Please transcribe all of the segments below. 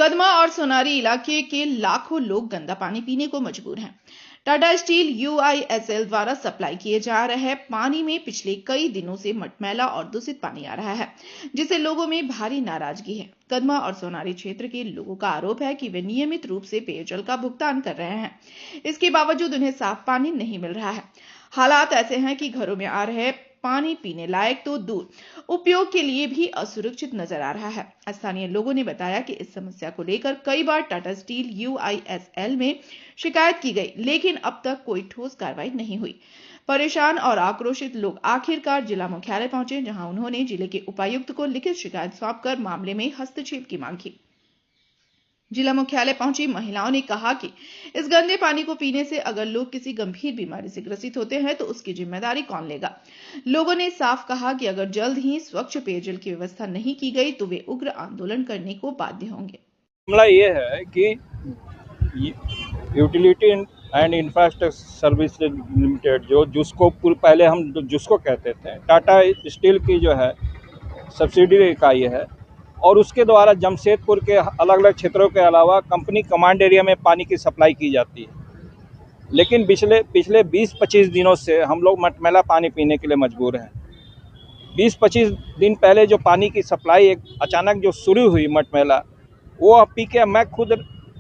कदमा और सोनारी इलाके के लाखों लोग गंदा पानी पीने को मजबूर हैं। टाटा स्टील UISL द्वारा सप्लाई किए जा रहे पानी में पिछले कई दिनों से मटमैला और दूषित पानी आ रहा है, जिससे लोगों में भारी नाराजगी है। कदमा और सोनारी क्षेत्र के लोगों का आरोप है कि वे नियमित रूप से पेयजल का भुगतान कर रहे हैं, इसके बावजूद उन्हें साफ पानी नहीं मिल रहा है। हालात ऐसे हैं कि घरों में आ रहे पानी पीने लायक तो दूर, उपयोग के लिए भी असुरक्षित नजर आ रहा है। स्थानीय लोगों ने बताया कि इस समस्या को लेकर कई बार टाटा स्टील UISL में शिकायत की गई, लेकिन अब तक कोई ठोस कार्रवाई नहीं हुई। परेशान और आक्रोशित लोग आखिरकार जिला मुख्यालय पहुंचे, जहां उन्होंने जिले के उपायुक्त को लिखित शिकायत सौंपकर मामले में हस्तक्षेप की मांग की। जिला मुख्यालय पहुंची महिलाओं ने कहा कि इस गंदे पानी को पीने से अगर लोग किसी गंभीर बीमारी से ग्रसित होते हैं तो उसकी जिम्मेदारी कौन लेगा। लोगों ने साफ कहा कि अगर जल्द ही स्वच्छ पेयजल की व्यवस्था नहीं की गई तो वे उग्र आंदोलन करने को बाध्य होंगे। मामला ये है कि utility and infrastructure service limited जिसको पहले हम जिसको कहते थे, टाटा स्टील की जो है सब्सिडियरी इकाई है, और उसके द्वारा जमशेदपुर के अलग अलग क्षेत्रों के अलावा कंपनी कमांड एरिया में पानी की सप्लाई की जाती है। लेकिन पिछले 20-25 दिनों से हम लोग मटमैला पानी पीने के लिए मजबूर हैं। 20-25 दिन पहले जो पानी की सप्लाई एक अचानक जो शुरू हुई मटमैला, वो पी के मैं खुद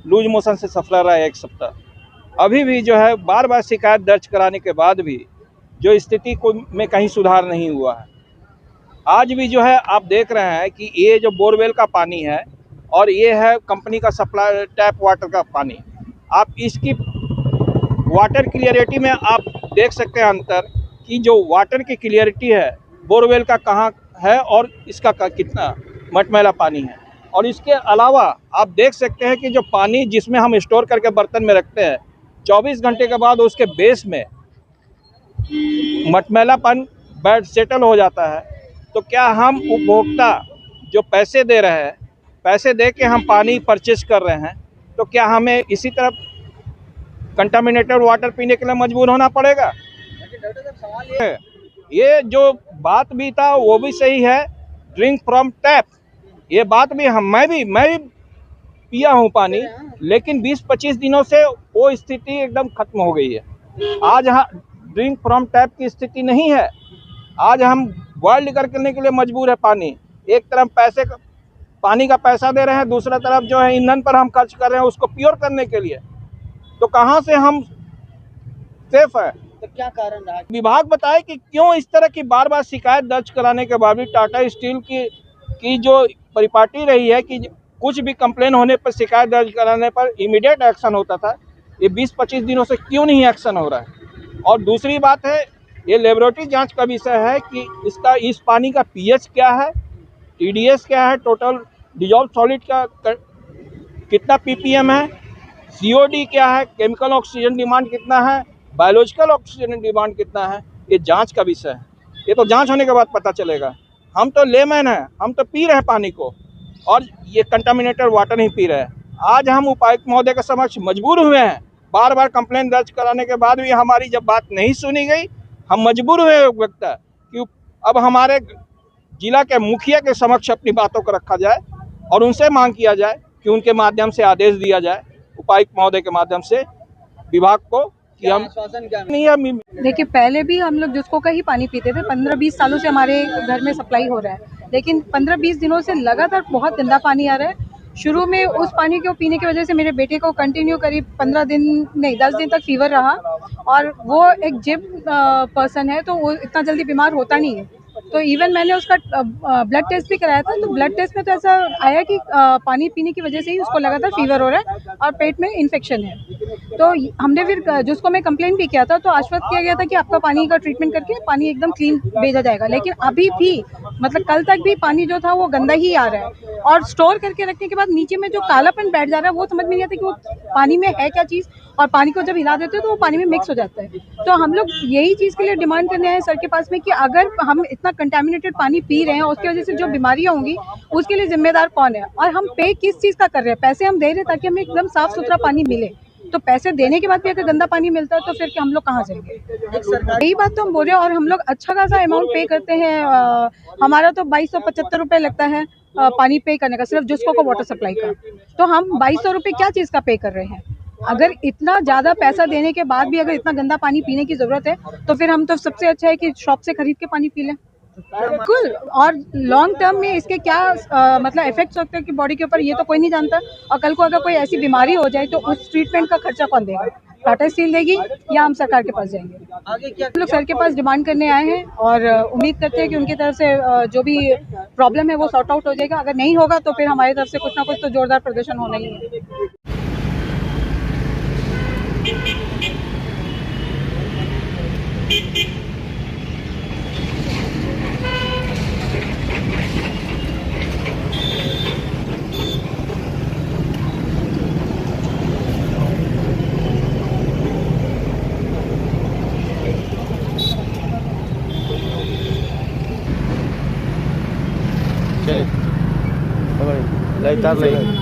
लूज मोशन से सफ़र रहा है 1 सप्ताह। अभी भी जो है बार बार शिकायत दर्ज कराने के बाद भी जो स्थिति को में कहीं सुधार नहीं हुआ है। आज भी जो है आप देख रहे हैं कि ये जो बोरवेल का पानी है और ये है कंपनी का सप्लाई टैप वाटर का पानी। आप इसकी वाटर क्लियरिटी में आप देख सकते हैं अंतर कि जो वाटर की क्लियरिटी है बोरवेल का कहाँ है और इसका कितना मटमैला पानी है। और इसके अलावा आप देख सकते हैं कि जो पानी जिसमें हम स्टोर करके बर्तन में रखते हैं, 24 घंटे के बाद उसके बेस में मटमैलापन बैड सेटल हो जाता है। तो क्या हम उपभोक्ता जो पैसे दे रहे हैं, पैसे दे के हम पानी परचेज कर रहे हैं, तो क्या हमें इसी तरह कंटामिनेटेड वाटर पीने के लिए मजबूर होना पड़ेगा? ये जो बात भी था वो भी सही है, ड्रिंक फ्रॉम टैप, ये बात भी मैं भी पिया हूँ पानी, लेकिन 20-25 दिनों से वो स्थिति एकदम खत्म हो गई है। आज ड्रिंक फ्रॉम टैप की स्थिति नहीं है। आज हम बॉइल्ड करने के लिए मजबूर है पानी। एक तरफ पानी का पैसा दे रहे हैं, दूसरा तरफ जो है ईंधन पर हम खर्च कर रहे हैं उसको प्योर करने के लिए। तो कहाँ से हम सेफ है? तो क्या कारण रहा? विभाग बताए कि क्यों इस तरह की बार बार शिकायत दर्ज कराने के बाद भी टाटा स्टील की जो परिपाटी रही है कि कुछ भी कंप्लेन होने पर, शिकायत दर्ज कराने पर इमीडिएट एक्शन होता था, ये 20-25 दिनों से क्यों नहीं एक्शन हो रहा है। और दूसरी बात है, ये लेबोरेटरी जांच का विषय है कि इस पानी का pH क्या है, TDS क्या है, टोटल डिजॉल्व सॉलिड का कितना ppm है, COD क्या है, केमिकल ऑक्सीजन डिमांड कितना है, बायोलॉजिकल ऑक्सीजन डिमांड कितना है, ये जांच का विषय है। ये तो जांच होने के बाद पता चलेगा। हम तो लेमैन हैं, हम तो पी रहे हैं पानी को और ये कंटामिनेटेड वाटर नहीं पी रहे हैं। आज हम उपायुक्त महोदय के समक्ष मजबूर हुए हैं, बार बार कंप्लेन दर्ज कराने के बाद भी हमारी जब बात नहीं सुनी गई, हम मजबूर हुए उपभोक्ता कि अब हमारे जिला के मुखिया के समक्ष अपनी बातों को रखा जाए और उनसे मांग किया जाए कि उनके माध्यम से आदेश दिया जाए, उपायुक्त महोदय के माध्यम से विभाग को कि हम नहीं है। देखिए, पहले भी हम लोग जिसको का ही पानी पीते थे, 15-20 सालों से हमारे घर में सप्लाई हो रहा है, लेकिन 15-20 दिनों से लगातार बहुत गंदा पानी आ रहा है। शुरू में उस पानी को पीने की वजह से मेरे बेटे को कंटिन्यू करीब 10 दिन तक फीवर रहा, और वो एक जिम पर्सन है तो वो इतना जल्दी बीमार होता नहीं है। तो इवन मैंने उसका ब्लड टेस्ट भी कराया था, तो ब्लड टेस्ट में तो ऐसा आया कि पानी पीने की वजह से ही उसको लगातार फीवर हो रहा है और पेट में इन्फेक्शन है। तो हमने फिर जिसको मैं कंप्लेन भी किया था तो आश्वस्त किया गया था कि आपका पानी का ट्रीटमेंट करके पानी एकदम क्लीन भेजा जाएगा, लेकिन अभी भी मतलब कल तक भी पानी जो था वो गंदा ही आ रहा है। और स्टोर करके रखने के बाद नीचे में जो कालापन बैठ जा रहा है वो समझ में नहीं आता कि वो पानी में है क्या चीज़, और पानी को जब हिला देते हैं तो वो पानी में मिक्स हो जाता है। तो हम लोग यही चीज़ के लिए डिमांड करने आए सर के पास में कि अगर हम इतना कंटामिनेटेड पानी पी रहे हैं, उसकी वजह से जो बीमारियां होंगी उसके लिए जिम्मेदार कौन है, और हम पे किस चीज़ का कर रहे हैं। पैसे हम दे रहे हैं ताकि हमें एकदम साफ सुथरा पानी मिले, तो पैसे देने के बाद भी अगर गंदा पानी मिलता है तो फिर हम लोग कहाँ जाएंगे। यही बात तो हम बोल रहे हैं, और हम लोग अच्छा खासा अमाउंट पे करते हैं। हमारा तो 2275 रुपये लगता है पानी पे करने का, सिर्फ जुस्को को वाटर सप्लाई का। तो हम 2200 रुपये क्या चीज़ का पे कर रहे हैं? अगर इतना ज़्यादा पैसा देने के बाद भी अगर इतना गंदा पानी पीने की ज़रूरत है तो फिर हम तो सबसे अच्छा है कि शॉप से खरीद के पानी पी लें। बिल्कुल, और लॉन्ग टर्म में इसके क्या मतलब इफेक्ट्स होते हैं कि बॉडी के ऊपर, ये तो कोई नहीं जानता। और कल को अगर कोई ऐसी बीमारी हो जाए तो उस ट्रीटमेंट का खर्चा कौन देगा? टाटा स्टील देगी या हम सरकार के पास जाएंगे? आगे क्या हम लोग सर के पास डिमांड करने आए हैं और उम्मीद करते हैं कि उनकी तरफ से जो भी प्रॉब्लम है वो सॉर्ट आउट हो जाएगा। अगर नहीं होगा तो फिर हमारी तरफ से कुछ ना कुछ तो जोरदार प्रदर्शन होना ही है। लाइट तार लगी।